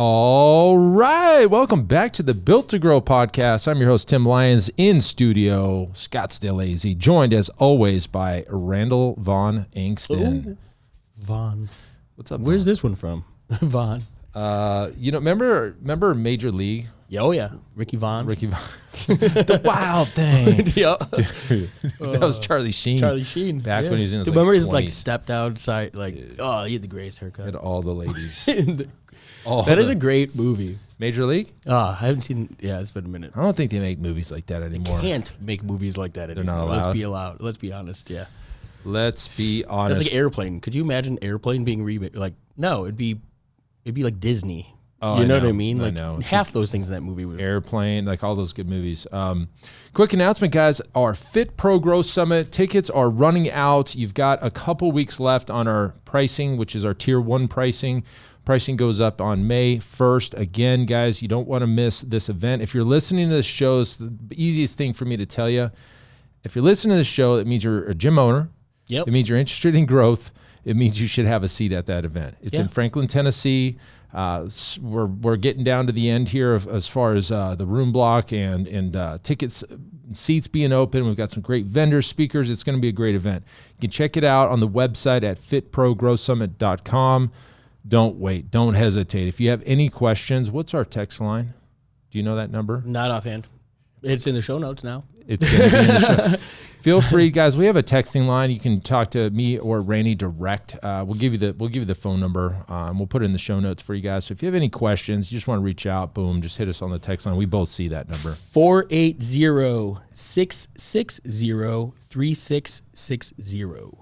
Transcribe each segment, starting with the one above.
All right. Welcome back to the Built to Grow podcast. I'm your host, Tim Lyons, in studio, Scottsdale, AZ, joined as always by Randall Von Angston. Ooh. Von. What's up, Where's Vaughn? this one from? Von. Remember Major League? Oh, yeah. Ricky Von. The Wild Thing. Yep. Dude, that was Charlie Sheen. Charlie Sheen. Back when he was in his remember like his 20s. stepped outside, oh, he had the greatest haircut. Had all the ladies. That is a great movie. Major League? I haven't seen, it's been a minute. I don't think they make movies like that anymore. Can't make movies like that anymore. They're not allowed? Let's be honest, yeah. Let's be honest. That's like Airplane. Could you imagine Airplane being remade? No, it'd be like Disney. Oh, you know what I mean? I know. Half those things in that movie were Airplane, like all those good movies. Quick announcement, guys. Our Fit Pro Growth Summit tickets are running out. You've got a couple weeks left on our pricing, which is our Tier 1 pricing. Pricing goes up on May 1st. Again, guys, you don't want to miss this event. If you're listening to this show, it's the easiest thing for me to tell you. If you're listening to this show, it means you're a gym owner. Yep. It means you're interested in growth. It means you should have a seat at that event. It's in Franklin, Tennessee. We're getting down to the end here as far as the room block and tickets, seats being open. We've got some great vendors, speakers. It's going to be a great event. You can check it out on the website at fitprogrowsummit.com. Don't wait. Don't hesitate. If you have any questions, what's our text line? Do you know that number? not offhand. It's in the show notes now. It's going to be in the show. Feel free, guys. We have a texting line. You can talk to me or Randy direct. We'll give you the phone number. We'll put it in the show notes for you guys. So if you have any questions, you just want to reach out, boom, just hit us on the text line. We both see that number. 480-660-3660.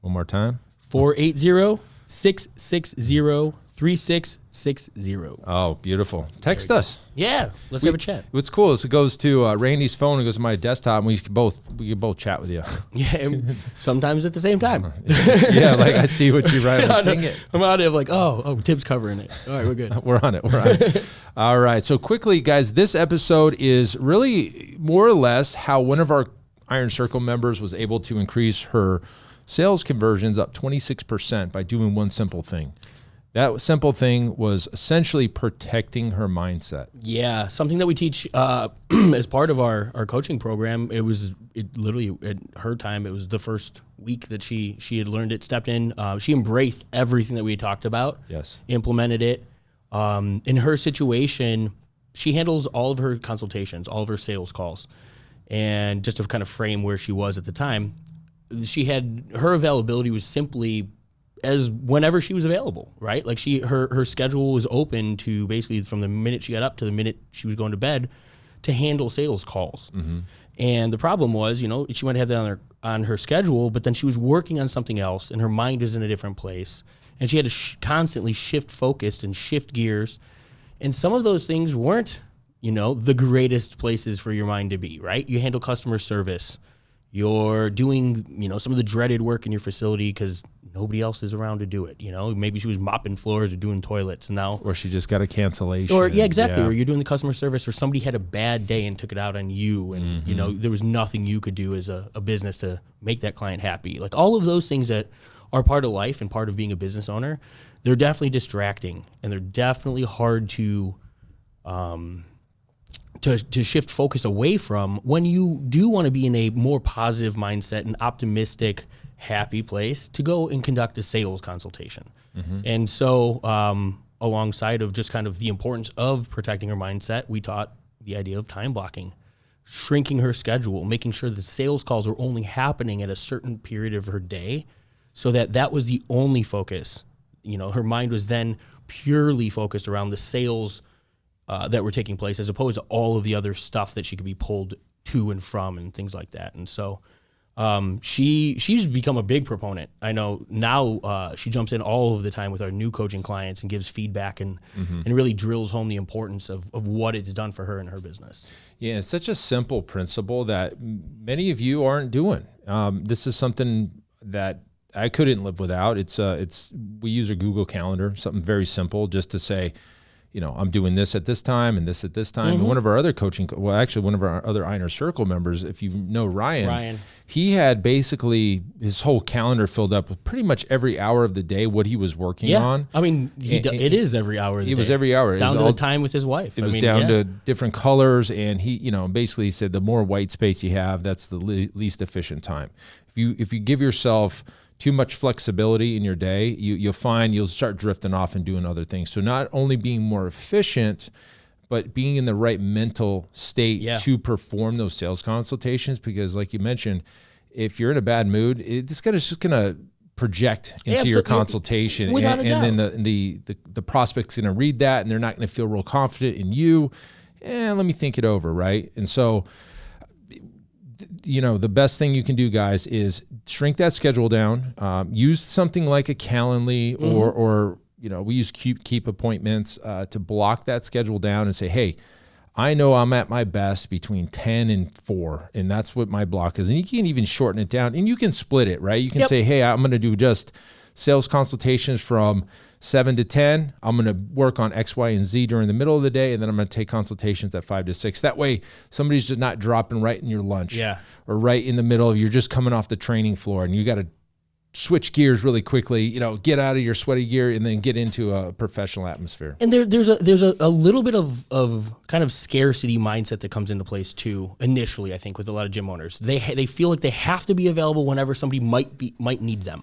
One more time. 480-660-3660. Oh, beautiful. Text us. Yeah, let's have a chat. What's cool is it goes to Randy's phone, it goes to my desktop, and we can both chat with you. Yeah, sometimes at the same time. Yeah, like I see what you write. Like, dang it. I'm out of like, Tim's covering it. All right, we're good. We're on it. All right. So quickly, guys, this episode is really more or less how one of our Iron Circle members was able to increase her sales conversions up 26% by doing one simple thing. That simple thing was essentially protecting her mindset. Yeah, something that we teach as part of our coaching program. It literally at her time, it was the first week that she had learned it, stepped in. She embraced everything that we had talked about. Yes. Implemented it. In her situation, she handles all of her consultations, all of her sales calls. And just to kind of frame where she was at the time, her availability was simply as whenever she was available, right? Like her schedule was open to basically from the minute she got up to the minute she was going to bed to handle sales calls. Mm-hmm. And the problem was, she might have that on her schedule, but then she was working on something else and her mind was in a different place. And she had to constantly shift focused and shift gears. And some of those things weren't, the greatest places for your mind to be, right? You handle customer service. You're doing, some of the dreaded work in your facility because nobody else is around to do it. Maybe she was mopping floors or doing toilets now. Or she just got a cancellation. Or exactly. Yeah. Or you're doing the customer service or somebody had a bad day and took it out on you. And, there was nothing you could do as a business to make that client happy. Like all of those things that are part of life and part of being a business owner, they're definitely distracting and they're definitely hard to shift focus away from when you do want to be in a more positive mindset and optimistic, happy place to go and conduct a sales consultation. Mm-hmm. And so alongside of just kind of the importance of protecting her mindset, we taught the idea of time blocking, shrinking her schedule, making sure that sales calls were only happening at a certain period of her day so that was the only focus. Her mind was then purely focused around the sales that were taking place as opposed to all of the other stuff that she could be pulled to and from and things like that. And so she's become a big proponent. I know now she jumps in all of the time with our new coaching clients and gives feedback and really drills home the importance of what it's done for her and her business. Yeah, it's such a simple principle that many of you aren't doing. This is something that I couldn't live without. We use a Google Calendar, something very simple just to say, I'm doing this at this time and this at this time. And one of our other one of our other Inner Circle members, if you know Ryan, he had basically his whole calendar filled up with pretty much every hour of the day what he was working on. I mean, it is every hour of the day. It was every hour. Down to the time with his wife. It was down to different colors, and he, basically said the more white space you have, that's the least efficient time. If you give yourself too much flexibility in your day, you'll find you'll start drifting off and doing other things. So not only being more efficient, but being in the right mental state to perform those sales consultations. Because like you mentioned, if you're in a bad mood, it's just gonna project into your consultation, and then the prospect's gonna read that, and they're not gonna feel real confident in you. Let me think it over, right? And so, the best thing you can do, guys, is shrink that schedule down. Use something like a Calendly or we use Keep appointments to block that schedule down and say, hey, I know I'm at my best between 10 and 4, and that's what my block is. And you can even shorten it down, and you can split it, right? You can say, hey, I'm going to do just sales consultations from 7 to 10. I'm going to work on X, Y, and Z during the middle of the day, and then I'm going to take consultations at 5 to 6. That way, somebody's just not dropping right in your lunch or right in the middle of you're just coming off the training floor, and you got to switch gears really quickly, get out of your sweaty gear and then get into a professional atmosphere. And there's a little bit of kind of scarcity mindset that comes into place too. Initially, I think with a lot of gym owners, they feel like they have to be available whenever somebody might need them,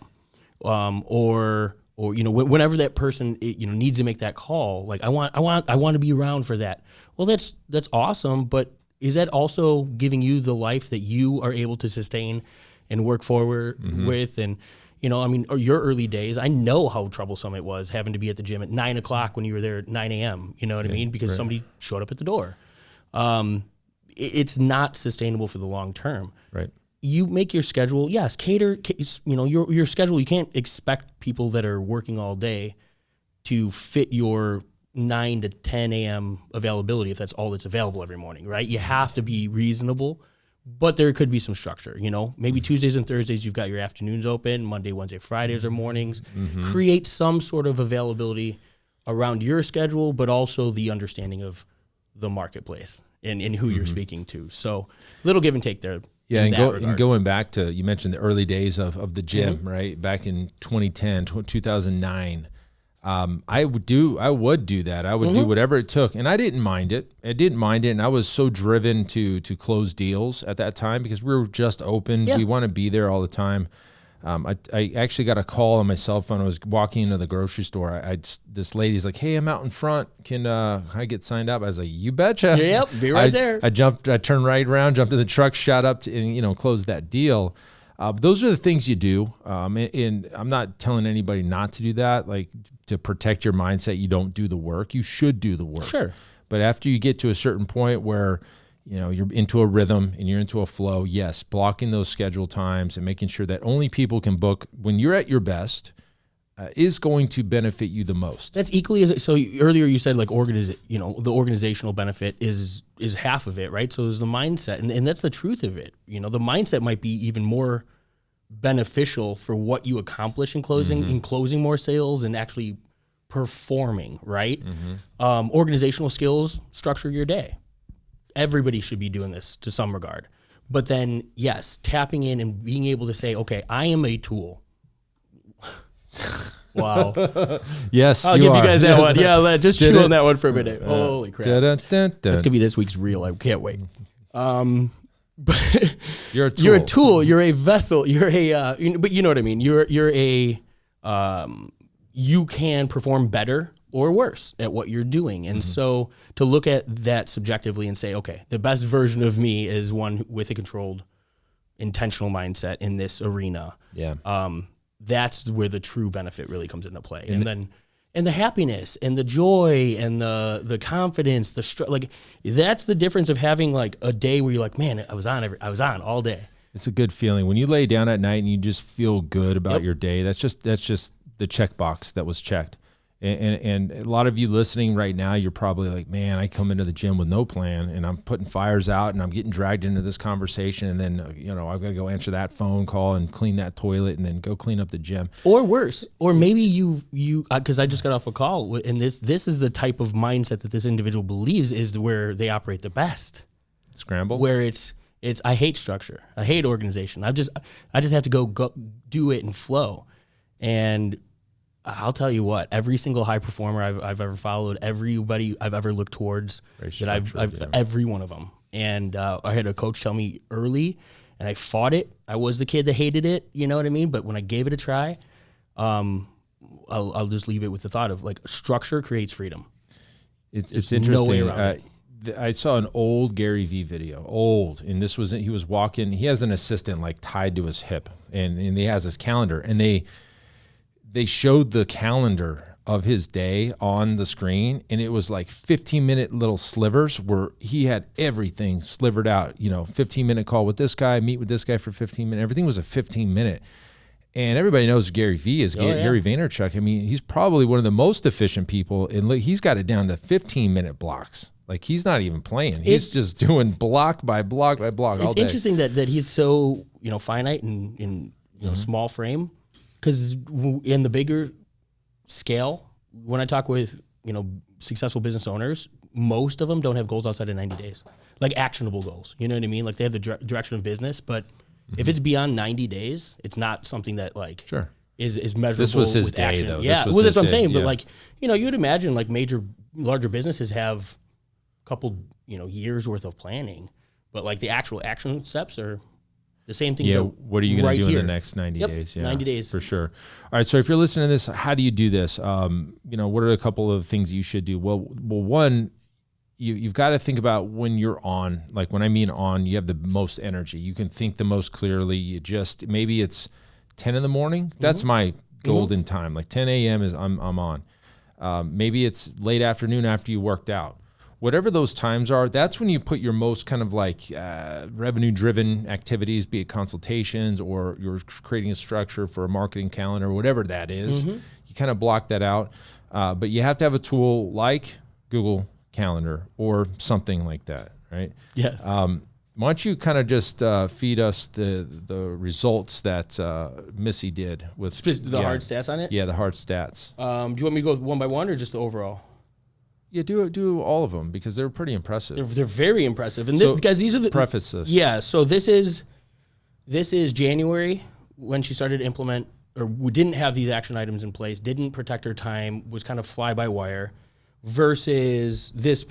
or whenever that person needs to make that call. Like I want to be around for that. Well, that's awesome, but is that also giving you the life that you are able to sustain and work forward with? And your early days, I know how troublesome it was having to be at the gym at 9 o'clock when you were there at 9 a.m. You know what I mean? Because somebody showed up at the door. It's not sustainable for the long term. Right. You make your schedule, cater. Your schedule. You can't expect people that are working all day to fit your 9 to 10 a.m. availability if that's all that's available every morning, right? You have to be reasonable. But there could be some structure, maybe Tuesdays and Thursdays, you've got your afternoons open, Monday, Wednesday, Fridays are mornings. Create some sort of availability around your schedule, but also the understanding of the marketplace and who you're speaking to. So little give and take there. Yeah, and going back to, you mentioned the early days of the gym, right? Back in 2010, 2009. I would do that. I would do whatever it took, and I didn't mind it. And I was so driven to close deals at that time because we were just open. We want to be there all the time. I actually got a call on my cell phone. I was walking into the grocery store. This lady's like, "Hey, I'm out in front. Can I get signed up?" I was like, "You betcha." Yep, be right there. I turned right around, jumped in the truck, shot up and closed that deal. Those are the things you do. And I'm not telling anybody not to do that. Like, to protect your mindset, you don't do the work. You should do the work. Sure. But after you get to a certain point where, you're into a rhythm and you're into a flow, yes, blocking those schedule times and making sure that only people can book when you're at your best is going to benefit you the most. That's equally so. Earlier you said like the organizational benefit is half of it, right? So is the mindset, and that's the truth of it. The mindset might be even more beneficial for what you accomplish in closing more sales and actually performing, right? Organizational skills structure your day. Everybody should be doing this to some regard. But then, yes, tapping in and being able to say, okay, I am a tool. Wow. Yes, I'll give you guys that one. Yeah, just chew on that one for a minute. Holy crap. That's going to be this week's reel. I can't wait. But you're a tool. You're a tool. You're a vessel. You're a, but you know what I mean. You're a, you can perform better or worse at what you're doing. And so to look at that subjectively and say, okay, the best version of me is one with a controlled, intentional mindset in this arena. Yeah. That's where the true benefit really comes into play. And the happiness and the joy and the confidence, that's the difference of having like a day where you're like, man, I was on all day. It's a good feeling when you lay down at night and you just feel good about your day. That's just the checkbox that was checked. And a lot of you listening right now, you're probably like, man, I come into the gym with no plan and I'm putting fires out and I'm getting dragged into this conversation. And then, I've got to go answer that phone call and clean that toilet and then go clean up the gym. Or worse, or maybe you, because I just got off a call, and this is the type of mindset that this individual believes is where they operate the best. Scramble? Where it's I hate structure. I hate organization. I just have to go do it and flow. And I'll tell you what, every single high performer I've ever followed, everybody I've ever looked towards, every one of them. And I had a coach tell me early, and I fought it. I was the kid that hated it, you know what I mean? But when I gave it a try, I'll just leave it with the thought of like structure creates freedom. It's interesting. No way around it. I saw an old Gary Vee video, and this was, he was walking, he has an assistant like tied to his hip, and he has his calendar, and they showed the calendar of his day on the screen, and it was like 15-minute little slivers where he had everything slivered out, 15-minute call with this guy, meet with this guy for 15 minutes. Everything was a 15-minute. And everybody knows Gary Vee is Gary Vaynerchuk. I mean, he's probably one of the most efficient people, and he's got it down to 15-minute blocks. Like, he's not even playing. He's just doing block by block by block all day. It's interesting that he's so, finite and in small frame. Because in the bigger scale, when I talk with, successful business owners, most of them don't have goals outside of 90 days, like actionable goals. You know what I mean? Like they have the direction of business, but if it's beyond 90 days, it's not something that is measurable. This was his day, action. though. Yeah, well, that's what I'm saying. Yeah. But you would imagine like larger businesses have a couple, years worth of planning, but like the actual action steps are the same thing. Yeah, what are you going to do in the next 90 days? Yeah, 90 days. For sure. All right, so if you're listening to this, how do you do this? What are a couple of things you should do? Well, one, you've got to think about when you're on. Like when I mean on, you have the most energy. You can think the most clearly. Maybe it's 10 in the morning. That's my golden time. Like 10 a.m. is I'm on. Maybe it's late afternoon after you worked out. Whatever those times are, that's when you put your most kind of like revenue-driven activities, be it consultations or you're creating a structure for a marketing calendar, whatever that is. You kind of block that out. But you have to have a tool like Google Calendar or something like that, right? Yes. Why don't you kind of just feed us the results that Missy did with the hard stats on it? Yeah, the hard stats. Do you want me to go one by one or just the overall? Yeah, do all of them because they're pretty impressive. They're very impressive. And guys, these are the preface this. Yeah, so this is January when she started to implement, or we didn't have these action items in place, didn't protect her time, was kind of fly by wire, versus this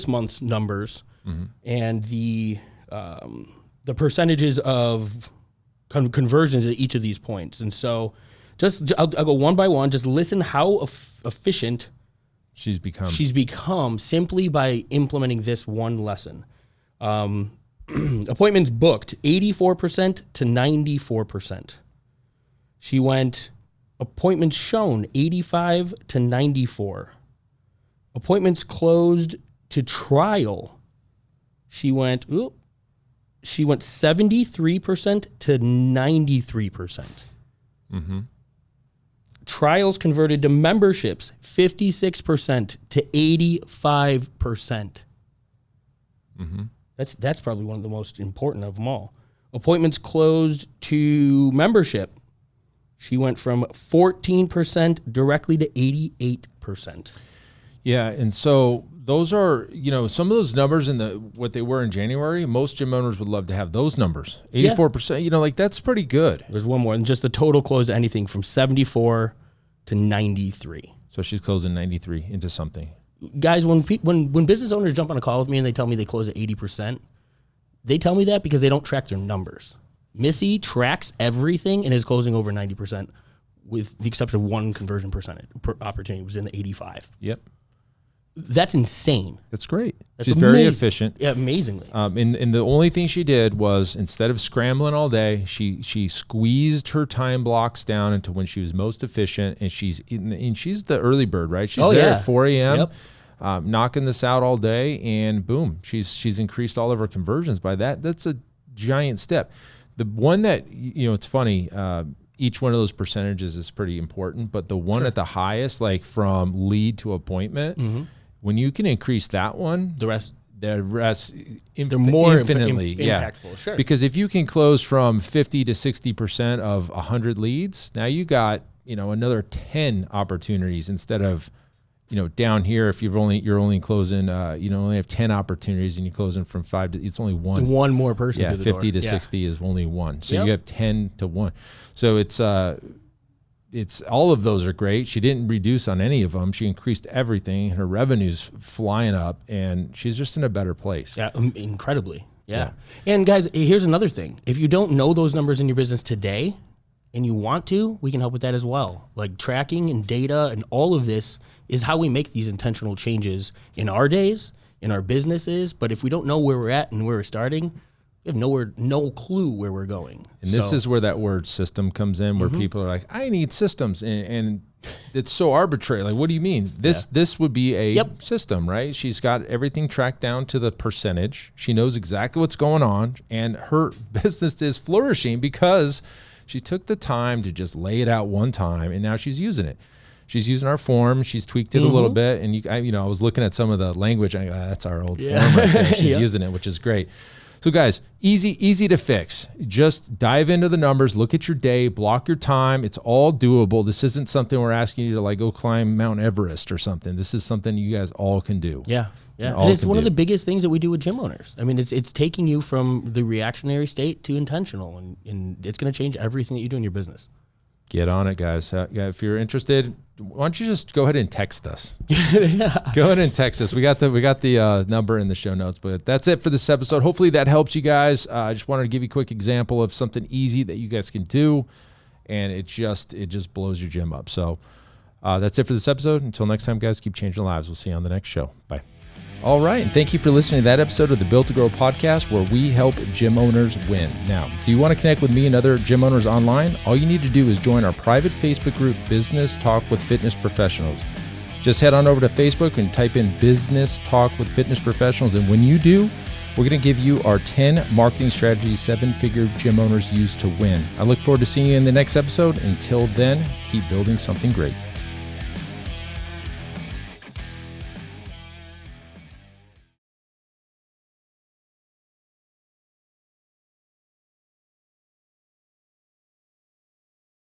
month's numbers and the percentages of conversions at each of these points. And so, I'll go one by one. Just listen how efficient she's become simply by implementing this one lesson. Appointments booked 84% to 94%. She went appointments shown 85 to 94. Appointments closed to trial. She went 73% to 93%. Trials converted to memberships, 56% to 85%. That's probably one of the most important of them all. Appointments closed to membership. She went from 14% directly to 88%. Yeah, and so those are, some of those numbers in what they were in January, most gym owners would love to have those numbers. 84%, that's pretty good. There's one more, and just the total closed anything from 74 to 93. So she's closing 93 into something. Guys, when business owners jump on a call with me and they tell me they close at 80%, they tell me that because they don't track their numbers. Missy tracks everything and is closing over 90%, with the exception of one conversion opportunity was in the 85. Yep. That's insane. That's great. She's very efficient. Yeah, amazingly. And the only thing she did was, instead of scrambling all day, she squeezed her time blocks down into when she was most efficient. And she's the early bird, right? She's there at 4 a.m. Yep. Knocking this out all day, and boom, she's increased all of her conversions by that. That's a giant step. The one that it's funny. each one of those percentages is pretty important, but the one at the highest, like from lead to appointment, when you can increase that one, The rest, they're more infinitely impactful. Sure. Because if you can close from 50 to 60% of 100 leads, now you got, another 10 opportunities instead of, down here, if you're only closing, only have 10 opportunities and you're closing from 5 to, it's only one. One more person through the 50 door. to 60 is only one. So you have 10 to 1. So it's all of those are great. She didn't reduce on any of them. She increased everything. Her revenue's flying up, and she's just in a better place. Yeah, incredibly. Yeah. And guys, here's another thing. If you don't know those numbers in your business today and you want to, we can help with that as well. Like tracking and data and all of this is how we make these intentional changes in our days, in our businesses. But if we don't know where we're at and where we're starting, we have no clue where we're going. And this is where that word system comes in, where people are like, I need systems. And it's so arbitrary. Like, what do you mean? This would be a system, right? She's got everything tracked down to the percentage. She knows exactly what's going on. And her business is flourishing because she took the time to just lay it out one time, and now she's using it. She's using our form. She's tweaked it a little bit. And I was looking at some of the language. And I go, that's our old form right there. She's using it, which is great. So guys, easy to fix. Just dive into the numbers, look at your day, block your time. It's all doable. This isn't something we're asking you to like go climb Mount Everest or something. This is something you guys all can do. Yeah. And it's one of the biggest things that we do with gym owners. I mean, it's taking you from the reactionary state to intentional, and it's going to change everything that you do in your business. Get on it, guys. If you're interested, why don't you just go ahead and text us? Go ahead and text us. We got the number in the show notes. But that's it for this episode. Hopefully that helps you guys. I just wanted to give you a quick example of something easy that you guys can do, and it just blows your gym up. So that's it for this episode. Until next time, guys, keep changing lives. We'll see you on the next show. Bye. All right, and thank you for listening to that episode of the Built to Grow podcast, where we help gym owners win. Now, do you want to connect with me and other gym owners online? All you need to do is join our private Facebook group, Business Talk with Fitness Professionals. Just head on over to Facebook and type in Business Talk with Fitness Professionals, and when you do, we're going to give you our 10 marketing strategies 7-figure gym owners use to win. I look forward to seeing you in the next episode. Until then, keep building something great.